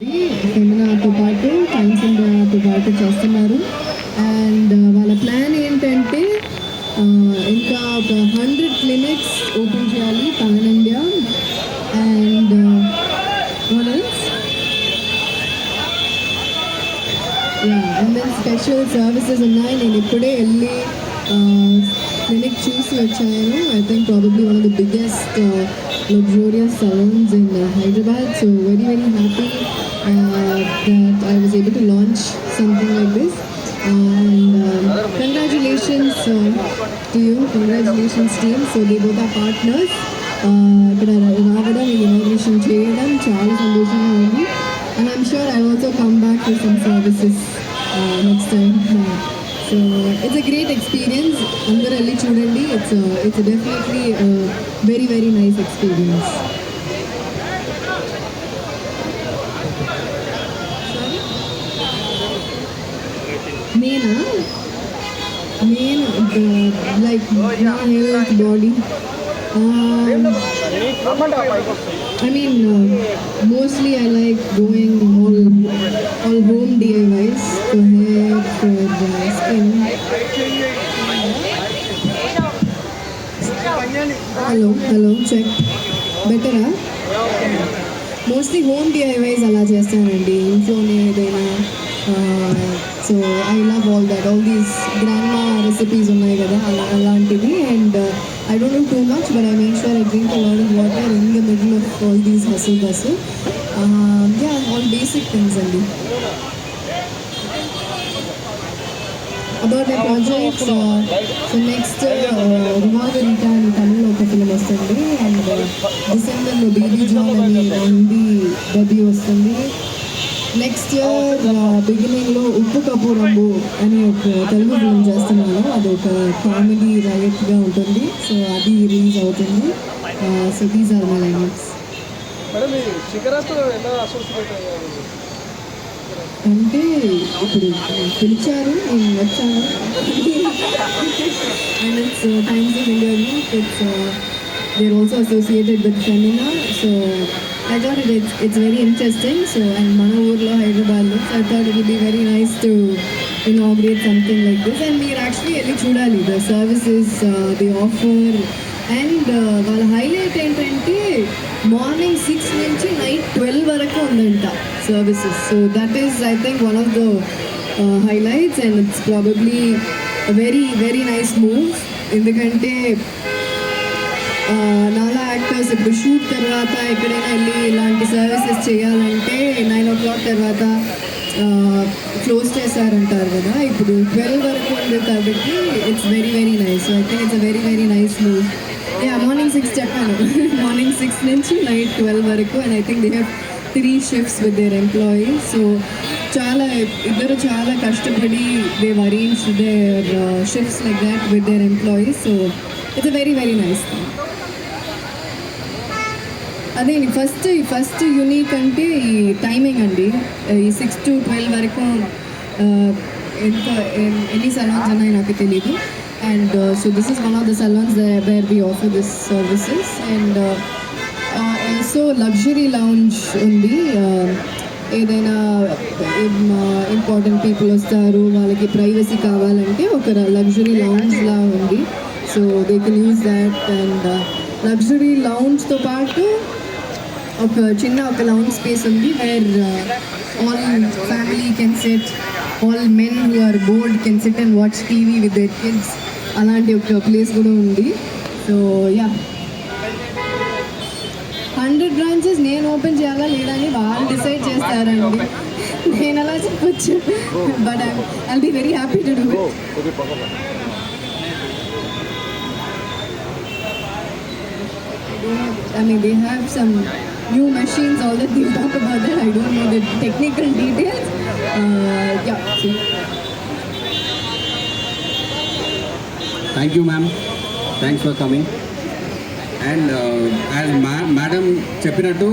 ఫెమినాతో పాటు టైమ్స్ ఇండియాతో పాటు చేస్తున్నారు. అండ్ వాళ్ళ ప్లాన్ ఏంటంటే ఇంకా ఒక 100 క్లినిక్స్ ఓపెన్ చేయాలి pan India. And and then special services ఉన్నాయి. నేను ఇప్పుడే వెళ్ళి క్లినిక్ చూసి వచ్చాను. I think probably one of the biggest luxurious salons in Hyderabad. So very happy that I was able to launch something like this. And congratulations to you, congratulations team. So they both are partners. ఇక్కడ రావడం inauguration చేయడం చాలా సంతోషంగా ఉంది. And I'm sure I'll also come back for some services next time. So it's a great experience. అందరూ వెళ్ళి చూడండి. It's definitely a very nice experience. Main like health, body. I mean, mostly I like going all home DIYs for hair, for skin. Hello, check. Better, huh? Mostly home DIYs అలా చేస్తానండి, ఇంట్లోనే ఏదైనా. So I love all these grandma recipes ఉన్నాయి కదా అలాంటివి. And I don't know too much, but I make sure I drink a lot of water in the middle of all these hustle bustle. All basic things only. About my projects, so next Revolver Rita అని తమిళ్లో ఒక film వస్తుంది. And డిసెంబర్లో baby John అని Hindi debut వస్తుంది. Next year బిగినింగ్లో ఉప్పు cup రంబు అని ఒక తెలుగు ఫిల్మ్ చేస్తున్నాను. అది ఒక కామెడీ రైట్గా ఉంటుంది. సో అది రిలీజ్ అవుతుంది. So these are my lineups. అంటే ఇప్పుడు పిలిచారు, నేను వచ్చాను. And it's Times of India. They're also associated with Femina. So I thought it's very interesting. So and mana urlo Hyderabad lo, so I thought it would be very nice to inaugurate something like this. And we're actually elli chudali the services they offer. And వాళ్ళ highlight ఏంటంటే morning 6 నుంచి night 12 వరకు ఉందంట services. So that is I think one of the highlights. And it's probably very nice move. ఎందుకంటే నాలా actors ఇప్పుడు shoot తర్వాత ఎక్కడైనా వెళ్ళి ఇలాంటి సర్వీసెస్ చేయాలంటే 9 o'clock తర్వాత క్లోజ్ చేశారంటారు కదా. ఇప్పుడు 12 వరకు ఉంది కాబట్టి it's very nice. So I think it's a very nice move. Morning 6 చెప్పాను. మార్నింగ్ 6 నుంచి నైట్ 12 వరకు. And I think they have 3 shifts with their employees. So ఇద్దరు చాలా కష్టపడి they arrange their shifts like that with their employees. So it's a very nice thing. అదే first unique అంటే ఈ timing అండి. ఈ 6 to 12 వరకు ఎన్ని సలాన్స్ ఉన్నాయి నాకు తెలియదు. And so this is one of the salons where we offer this services. And also luxury lounge ఉంది. ఏదైనా ఇంపార్టెంట్ పీపుల్ వస్తారు, వాళ్ళకి ప్రైవసీ కావాలంటే ఒక లగ్జరీ లౌంజ్లా ఉంది. So they can use that. And luxury లౌంజ్తో పాటు ఒక లౌంజ్ స్పేస్ ఉంది where all family can sit, all men who are bored can sit and watch TV with their kids. అలాంటి ఒక ప్లేస్ కూడా ఉంది. సో 100 బ్రాంచెస్ నేను ఓపెన్ చేయాలా లేదా అని వాళ్ళు డిసైడ్ చేస్తారండి. నేను అలా చెప్పొచ్చు, but I'll be very happy to do it. I mean, they have some new machines, all that we'll talk about that. I don't know the technical details. See. Thank you, ma'am. Thanks for coming. And as madam చెప్పినట్టు